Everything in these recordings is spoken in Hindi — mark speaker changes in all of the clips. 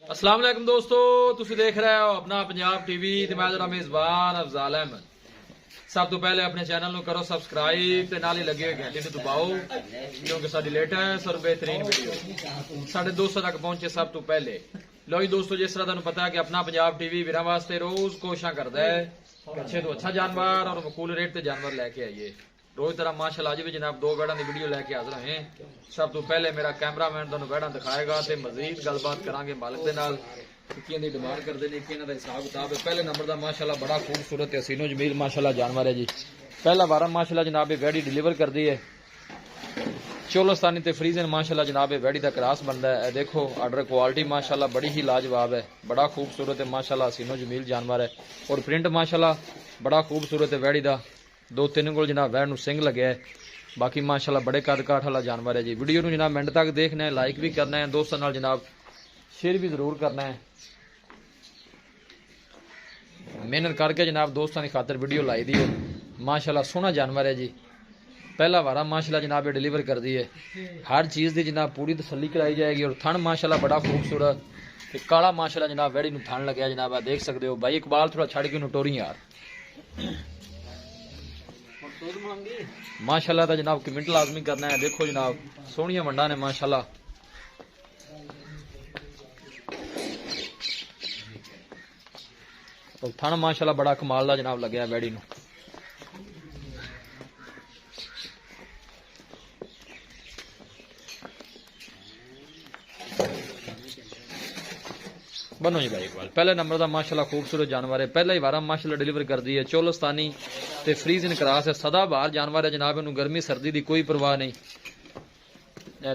Speaker 1: अस्सलाम वालेकुम दोस्तों, तुसी देख रहे हो अपना पंजाब टीवी ते मैं जरा मेजबान अफजाल अहमद। सब तो पहले अपने चैनल ਨੂੰ करो सब्सक्राइब ते नाल ही लगे हुए घंटे ਨੂੰ दबाओ क्योंकि साडी लेटेस्ट और बेहतरीन वीडियो साढ़े 200 तक पहुंचे सब तो पहले। लो जी दोस्तों, जिस तरह तुहानू पता है कि अपना पंजाब टीवी वीरां वास्ते रोज कोशिशां करदा है कि अच्छे तो अच्छा जानवर और मकूल रेट ते जानवर लेके आइए। रोज तरह माशाल्लाह अज भी जनाब दो बैड़ा की वीडियो लेके हाजिर हैं। सब तो पहले मेरा कैमरामैन तुहानू बैड़ा दिखाएगा ते मजीद गलबात करांगे मालिक दे नाल की डिमांड करते हैं कि इन्हां दा हिसाब किताब है। पहले नंबर का माशाल्लाह बड़ा खूबसूरत है हसीनो जमील माशाल्लाह जानवर है जी। पहला वारा माशाल्लाह जनाब ये वैड़ी डिलीवर कर दी है चोलोस्तानी ते फ्रीजन माशाल्लाह जनाब ये वैड़ी का क्रॉस बनता है। देखो आर्डर क्वालिटी माशाल्लाह बड़ी ही लाजवाब है, बड़ा खूबसूरत है माशाल्लाह हसीनो जमील जानवर है और प्रिंट माशाल्लाह बड़ा खूबसूरत है। वैड़ी का दो तीन को जनाब वैड़ नूं सिंग लगे है। बाकी माशाल्लाह बड़े कद काठ वाला जानवर है जी। वीडियो नूं जनाब मिनट तक देखना है, लाइक भी करना है, दोस्तों नाल जनाब शेयर भी जरूर करना है। मेहनत करके जनाब दोस्तों की खातर वीडियो लाई दी है। माशाल्लाह सोहना जानवर है जी। पहला वारा माशाल्लाह जनाब ये डिलीवर कर दी है। हर चीज़ की जनाब पूरी तसल्ली कराई जाएगी और थन माशाल्लाह बड़ा खूबसूरत ते काला माशाल्लाह जनाब वैड़ी नूं थन लग्या जनाब आप देख सकते हो। भाई इकबाल थोड़ा छड़ के टोरी यार माशाल्लाह तो जनाब कमेंट लाजमी करना है। देखो जनाब सोहनिया वंडा ने माशाल्लाह और थन माशाल्लाह बड़ा कमाल का जनाब लगे वैड़ी नूं। बनो जी भाई इकबाल पहले नंबर का माशाल्लाह खूबसूरत जानवर है। पहला ही वारा माशाल्लाह डिलीवर कर दी है चोलोस्तानी ते फ्रीजन क्रॉस है। सदाबहार जानवर है जनाब, इन्हू गर्मी सर्दी की कोई परवाह नहीं।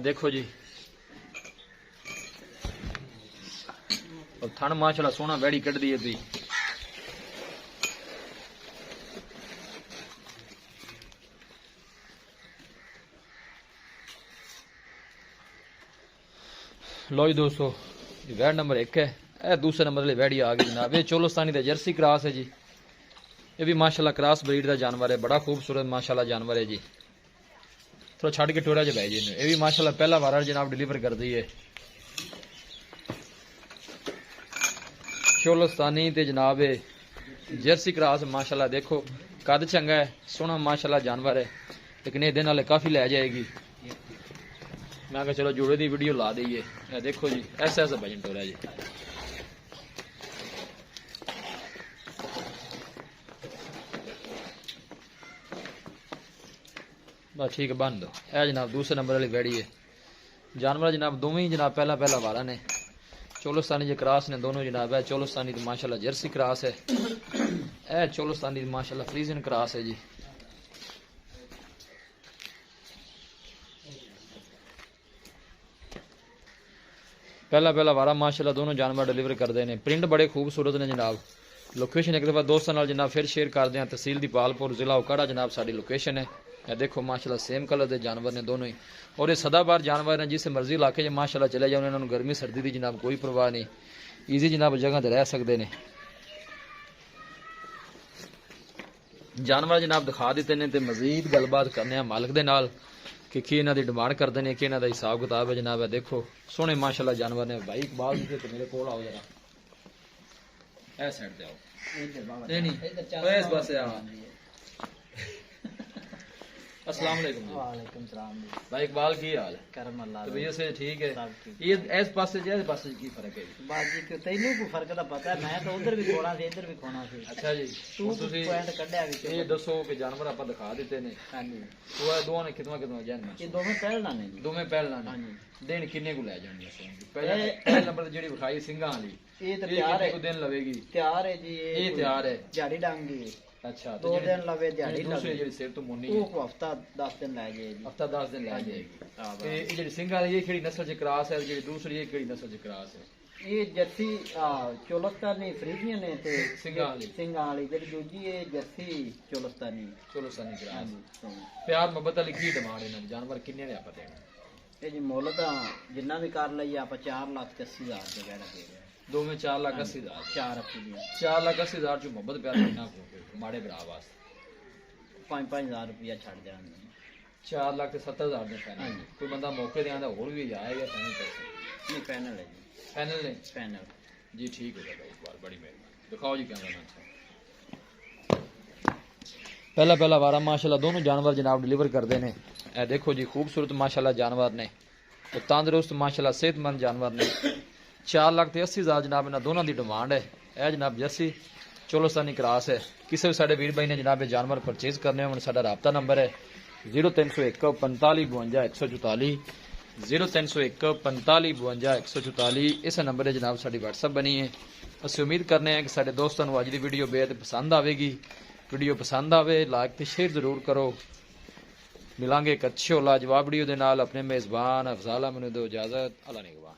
Speaker 1: देखो जी और थन माशाल्लाह सोहना वैड़ी कट दी है दी। लो जी दोस्तों, वैड नंबर 1 है। यह दूसरे नंबर वाली वैड़ी आ गई जनाब, ये चोलोस्तानी का जर्सी क्रॉस है जी। ये भी माशाल्लाह क्रॉस ब्रीड का जानवर है, बड़ा खूबसूरत माशाल्लाह जानवर है जी। थोड़ा छड़ के टोरा च बह जी। ये भी माशाल्लाह पहला वारा जनाब डिलीवर कर दी है चोलोस्तानी ते जनाब है जर्सी क्रॉस माशाल्लाह। देखो कद चंगा है, सोहना माशाल्लाह जानवर है, लेकिन ये दिन वाले काफ़ी लै जाएगी। मैं कहा चलो जुड़े दी वीडियो ला दईए। देखो जी ऐसा ऐसा भजन टोरा जी। बस ठीक है बन दो। यह जनाब दूसरे नंबर वाली वैड़ी है। जानवर जनाब दोवें ही जनाब पहला पहला वारा ने चोलोस्तानी जो क्रॉस ने दोनों जनाब है। चोलोस्तानी तो माशाल्लाह जर्सी क्रॉस है, यह चोलोस्तानी माशाल्लाह फ्रीजन क्रॉस है जी। पहला पहला वारा माशाल्लाह दोनों जानवर डिलीवर करते हैं। प्रिंट बड़े खूबसूरत ने जनाब। लोकेशन एक दफ़ा दोस्तों नाल जनाब फिर शेयर कर दें। तहसील दीपालपुर जिला उकाड़ा जनाब साड़ी लोकेशन है। यह देखो माशाल्लाह सेम कलर के जानवर ने दोनों ही और ये सदाबार जानवर हैं। जिस मर्जी इलाके माशाल्लाह चले जाओ, इन्होंने गर्मी सर्दी की जनाब कोई परवाह नहीं, ईजी जनाब जगह पर रह सकते हैं। जानवर जनाब दिखा देते हैं तो मजीद गलबात करने मालिक दे नाल कि इन्हों की डिमांड करते हैं कि इन्हों का हिसाब किताब है जनाब। है देखो सोहने माशाल्लाह जानवर ने। भाई इकबाल मेरे को आओ जरा, ए साइड पे आओ, नहीं इस पासे आओ। अस्सलाम वालेकुम।
Speaker 2: वालेकुम सलाम
Speaker 1: भाई इकबाल की हाल है?
Speaker 2: करम अल्लाह
Speaker 1: तो भैया से ठीक है। ये इस पासे इस पासे की फर्क है?
Speaker 2: बाजी को तैनू को फर्क दा पता है, मैं तो उधर भी खोना सी इधर भी खोना सी।
Speaker 1: अच्छा जी,
Speaker 2: तू पॉइंट कड्या विच
Speaker 1: ये दसो कि जानवर आप दिखा देते ने।
Speaker 2: हां जी,
Speaker 1: तो ये दोवां ने कितना कितना जानना?
Speaker 2: ये दोवें पहलना ने जी,
Speaker 1: दोवें पहलना ने।
Speaker 2: हां जी।
Speaker 1: दिन किन्ने को ले जानी है? पहले नंबर जेडी विखाई सिंगा वाली
Speaker 2: ये तो तैयार है,
Speaker 1: को दिन लवेगी?
Speaker 2: तैयार है जी।
Speaker 1: ये तैयार है,
Speaker 2: झाड़ी डांगी।
Speaker 1: अच्छा
Speaker 2: दो दिन लवे झाड़ी
Speaker 1: दूसरी
Speaker 2: लवे।
Speaker 1: जेडी सिर तो मुन्नी
Speaker 2: वो को हफ्ता 10 दिन ले जाएगी।
Speaker 1: हफ्ता 10 दिन ले जाएगी।
Speaker 2: हां
Speaker 1: ते ये जेडी सिंगा वाली ये केड़ी नस्ल च क्रॉस है? जेडी दूसरी ये केड़ी नस्ल च क्रॉस है?
Speaker 2: ये जर्सी चोलोस्तानी फ्रीजियन है ते
Speaker 1: सिंगा वाली।
Speaker 2: सिंगा वाली जेडी दूजी है जर्सी चोलोस्तानी।
Speaker 1: चलो सनी
Speaker 2: हां
Speaker 1: क्रॉस।
Speaker 2: जी।
Speaker 1: प्यार मोहब्बत वाली की डिमांड है? जानवर किन्ने ने आप देना?
Speaker 2: ये जी मुੱਲ ਤਾਂ जिन्ना भी कर लईए आप 4,80,000 ਦੇ ਕਹਿਣਾ ਦੇ ਰਹੇ
Speaker 1: दो में 4,80,000।
Speaker 2: 4 ਰੁਪਏ
Speaker 1: 4,80,000 ਚ मोहब्बत प्यार कितना को माड़े भरा वास्ते
Speaker 2: 5-5,000 रुपया छड़ देंगे।
Speaker 1: 4,70,000 ਦੇ ਪੈਣੇ।
Speaker 2: ਹਾਂਜੀ।
Speaker 1: ਕੋਈ ਬੰਦਾ ਮੌਕੇ ਤੇ ਆਂਦਾ ਹੋਰ ਵੀ ਆਏਗਾ ਪੈਣੇ ਪੈਸੇ
Speaker 2: नहीं पैनल है जी।
Speaker 1: पैनल ने
Speaker 2: पैनल
Speaker 1: जी ठीक हो जाएगा, एक बार बड़ी मेहरबानी। दिखाओ जी कैमरा मैन साहब। पहला वारा माशाल्लाह दोनों जानवर जनाब डिलीवर करते हैं। ए देखो जी खूबसूरत माशाल्लाह जानवर ने, तो तंदुरुस्त माशाल्लाह सेहतमंद जानवर ने। 4,80,000 जनाब इन्होंने दोनों की डिमांड है। यह जनाब जर्सी चोलोस्तानी क्रॉस है। किसी भी साडे वीर भाई ने जनाब ये जानवर परचेज करने हो, साडा राबता नंबर है 0301 45 52 144 0301 45 52 144। इस नंबर है जनाब साडी व्हाट्सएप बनी है। असं उम्मीद करने हैं कि साडे दोस्तों को अज की वीडियो बेहद पसंद आएगी। वीडियो पसंद आवे लाइक तो शेयर जरूर करो। मिलांगे एक अच्छी और लाजवाब वीडियो के नाल। अपने मेज़बान अफजाल अहमद दो इजाजत। अल्लाह निगहबान।